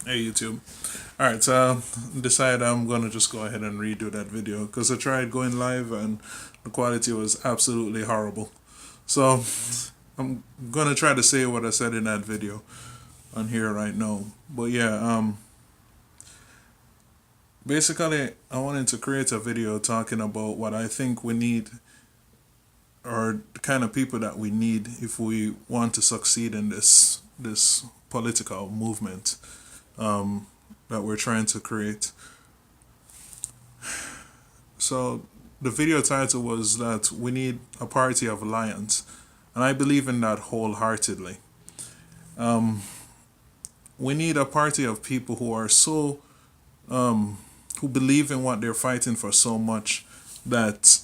Hey YouTube. Alright, so decided I'm gonna just go ahead and redo that video because I tried going live and the quality was absolutely horrible. So I'm gonna try to say what I said in that video on here right now. But yeah, basically I wanted to create a video talking about what I think we need or the kind of people that we need if we want to succeed in this political movement that we're trying to create. So the video title was that we need a party of lions, and I believe in that wholeheartedly. We need a party of people who are so who believe in what they're fighting for so much that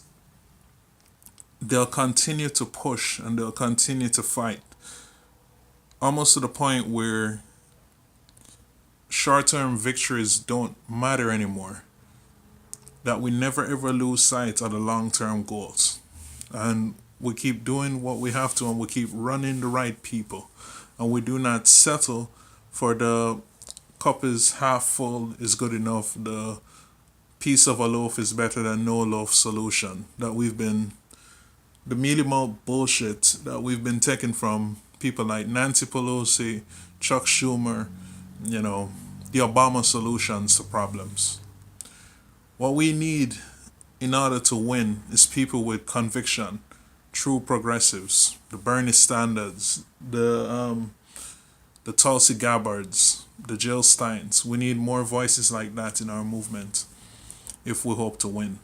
they'll continue to push and they'll continue to fight, almost to the point where short-term victories don't matter anymore. That we never ever lose sight of the long-term goals. And we keep doing what we have to and we keep running the right people and we do not settle for the cup is half full is good enough, the piece of a loaf is better than no loaf solution that we've been, the minimal bullshit that we've been taking from people like Nancy Pelosi, Chuck Schumer, you know, the Obama solutions to problems. What we need in order to win is people with conviction, true progressives, the Bernie Standards, the Tulsi Gabbards, the Jill Steins. We need more voices like that in our movement if we hope to win.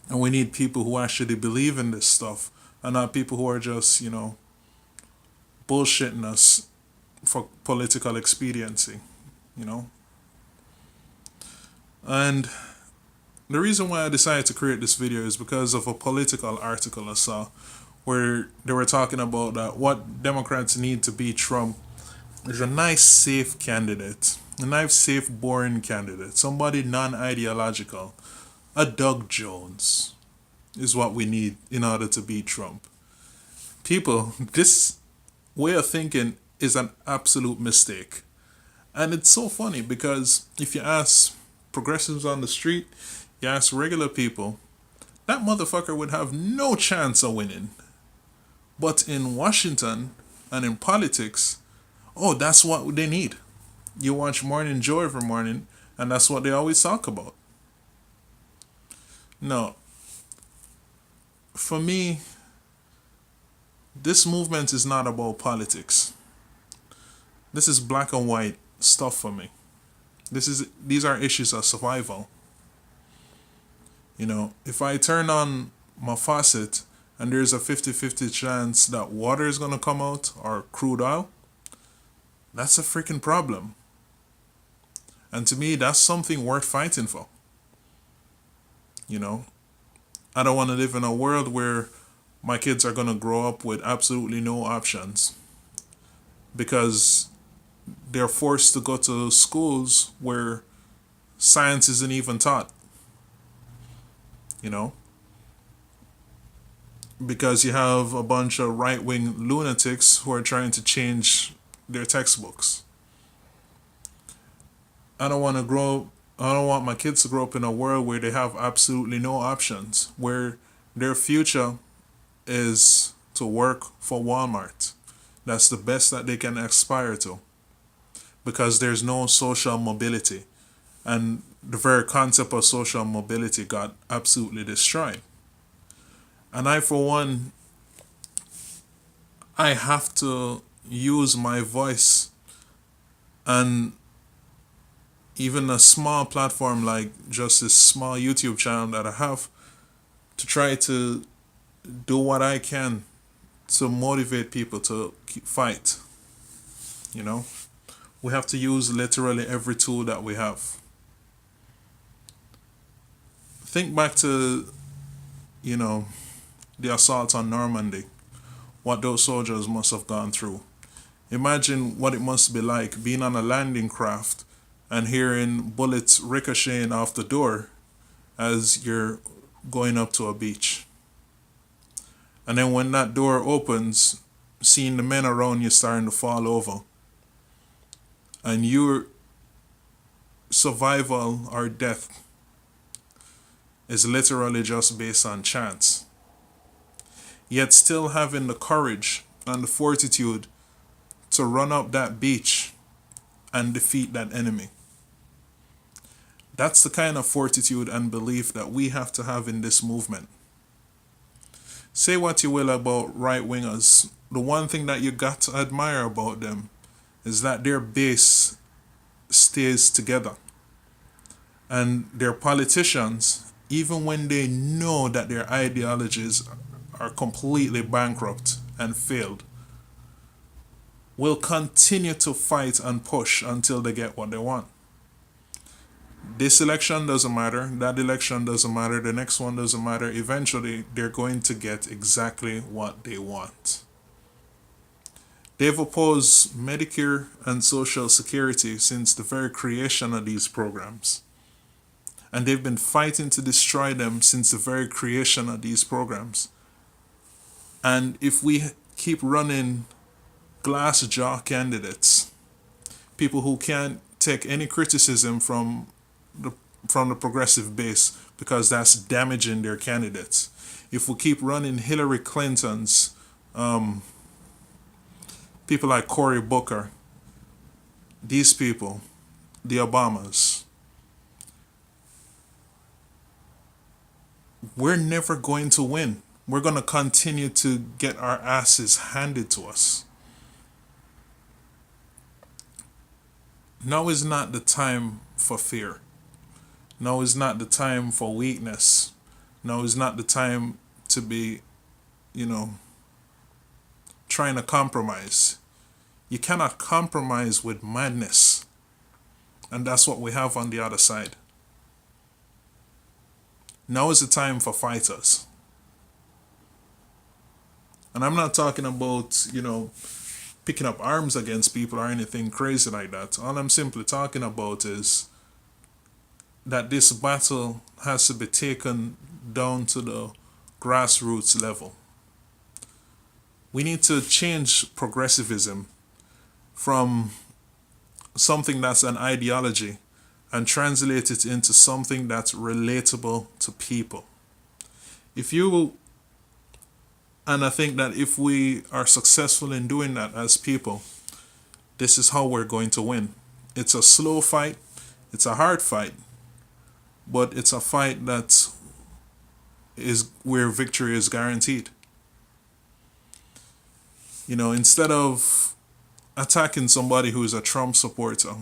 And we need people who actually believe in this stuff and not people who are just, bullshitting us for political expediency, you know? And the reason why I decided to create this video is because of a political article I saw where they were talking about that what Democrats need to beat Trump is a nice, safe candidate, a nice, safe, boring candidate, somebody non ideological. A Doug Jones is what we need in order to beat Trump. People, this way of thinking is an absolute mistake. And it's so funny because if you ask progressives on the street, you ask regular people, that motherfucker would have no chance of winning. But in Washington and in politics, oh, that's what they need. You watch Morning Joe every morning, and that's what they always talk about. No, for me, this movement is not about politics. This is black and white stuff for me. These are issues of survival. If I turn on my faucet and there's a 50-50 chance that water is going to come out or crude oil, that's a freaking problem. And to me, that's something worth fighting for. You know, I don't want to live in a world where my kids are going to grow up with absolutely no options because they're forced to go to schools where science isn't even taught, you know, because you have a bunch of right wing lunatics who are trying to change their textbooks. I don't want to grow I don't want my kids to grow up in a world where they have absolutely no options, where their future is to work for Walmart. That's the best that they can aspire to because there's no social mobility. And the very concept of social mobility got absolutely destroyed. And I, for one, I have to use my voice and even a small platform like just this small YouTube channel that I have to try to do what I can to motivate people to fight. You know, we have to use literally every tool that we have. Think back to, you know, the assault on Normandy, what those soldiers must have gone through. Imagine what it must be like being on a landing craft and hearing bullets ricocheting off the door as you're going up to a beach. And then when that door opens, seeing the men around you starting to fall over. and your survival or death is literally just based on chance, yet still having the courage and the fortitude to run up that beach and defeat that enemy. That's the kind of fortitude and belief that we have to have in this movement. Say what you will about right wingers, the one thing that you got to admire about them is that their base stays together. And their politicians, even when they know that their ideologies are completely bankrupt and failed, will continue to fight and push until they get what they want. This election doesn't matter, that election doesn't matter, the next one doesn't matter. Eventually, they're going to get exactly what they want. They've opposed Medicare and Social Security since the very creation of these programs. And they've been fighting to destroy them since the very creation of these programs. And if we keep running glass jaw candidates, people who can't take any criticism the from the progressive base because that's damaging their candidates. If we keep running Hillary Clinton's, people like Cory Booker, these people, the Obamas, we're never going to win. We're going to continue to get our asses handed to us. Now is not the time for fear. Now is not the time for weakness. Now is not the time to be, trying to compromise. You cannot compromise with madness. And that's what we have on the other side. Now is the time for fighters. And I'm not talking about, picking up arms against people or anything crazy like that. All I'm simply talking about is that this battle has to be taken down to the grassroots level. We need to change progressivism from something that's an ideology and translate it into something that's relatable to people. And I think that if we are successful in doing that as people, this is how we're going to win. It's a slow fight, it's a hard fight, but it's a fight that is where victory is guaranteed. Instead of attacking somebody who is a Trump supporter,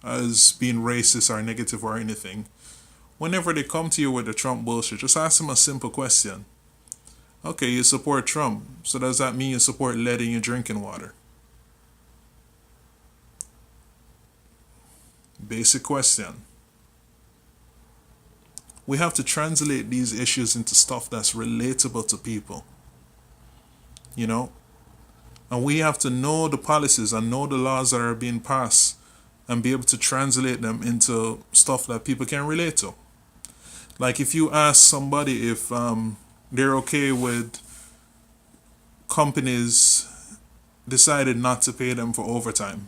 as being racist or negative or anything, whenever they come to you with the Trump bullshit, just ask them a simple question. Okay, you support Trump, so does that mean you support lead in your drinking water? Basic question. We have to translate these issues into stuff that's relatable to people. And we have to know the policies and know the laws that are being passed and be able to translate them into stuff that people can relate to. Like if you ask somebody if they're okay with companies decided not to pay them for overtime,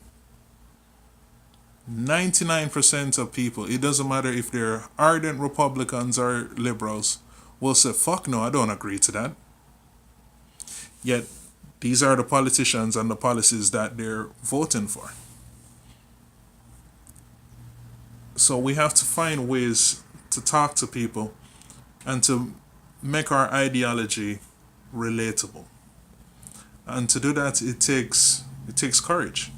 99% of people, it doesn't matter if they're ardent Republicans or liberals, will say, fuck no, I don't agree to that. Yet, these are the politicians and the policies that they're voting for. So we have to find ways to talk to people and to make our ideology relatable. And to do that, it takes courage.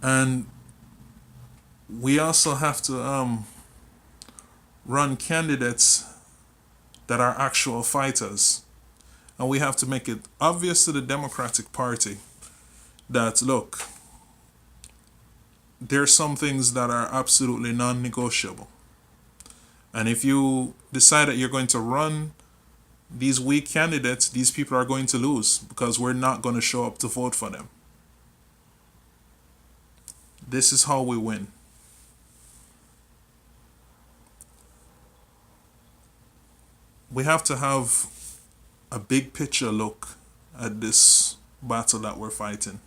And we also have to run candidates that are actual fighters. And we have to make it obvious to the Democratic Party that, look, there's some things that are absolutely non-negotiable. And if you decide that you're going to run these weak candidates, these people are going to lose because we're not going to show up to vote for them. This is how we win. We have to have a big picture look at this battle that we're fighting.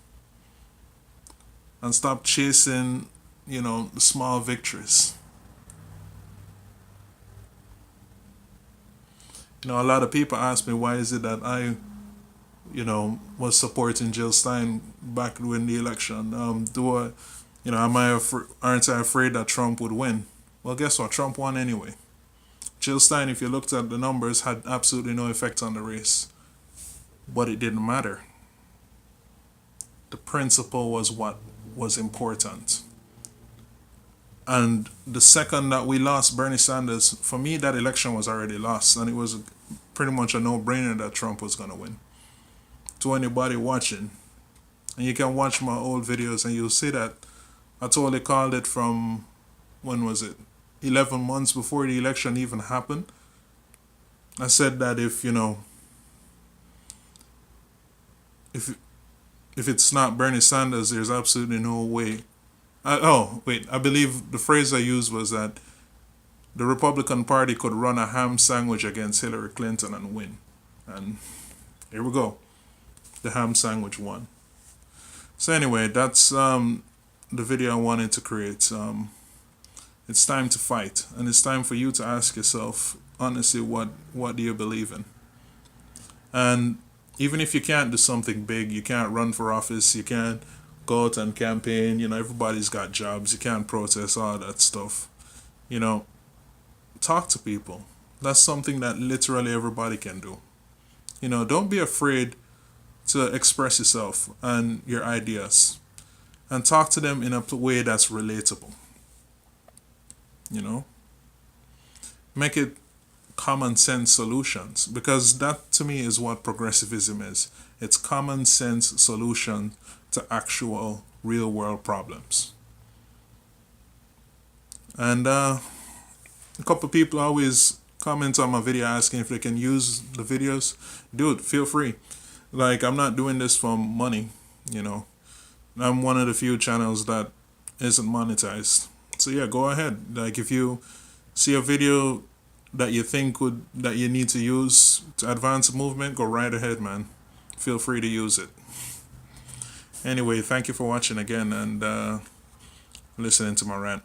and stop chasing, the small victories. A lot of people ask me why is it that I, was supporting Jill Stein back when the election. Do I, aren't I afraid that Trump would win? Well, guess what? Trump won anyway. Jill Stein, if you looked at the numbers, had absolutely no effect on the race. But it didn't matter. The principle was what was important. And the second that we lost Bernie Sanders, for me, that election was already lost. And it was pretty much a no brainer that Trump was going to win. To anybody watching, and you can watch my old videos and you'll see that I totally called it from, when was it? 11 months before the election even happened. I said that if if it's not Bernie Sanders, there's absolutely no way. I believe the phrase I used was that the Republican Party could run a ham sandwich against Hillary Clinton and win. And here we go. The ham sandwich won. So anyway, that's the video I wanted to create. It's time to fight, and it's time for you to ask yourself honestly, what do you believe in? And even if you can't do something big, you can't run for office, you can't go out and campaign, everybody's got jobs, you can't protest, all that stuff. Talk to people. That's something that literally everybody can do. Don't be afraid to express yourself and your ideas, and talk to them in a way that's relatable. Make it common sense solutions, because that to me is what progressivism is. It's common sense solution to actual real world problems. And a couple people always comment on my video asking if they can use the videos. Dude, feel free. Like, I'm not doing this for money. I'm one of the few channels that isn't monetized. So yeah, go ahead. Like, if you see a video that you think that you need to use to advance the movement, go right ahead, man. Feel free to use it. Anyway, thank you for watching again and listening to my rant.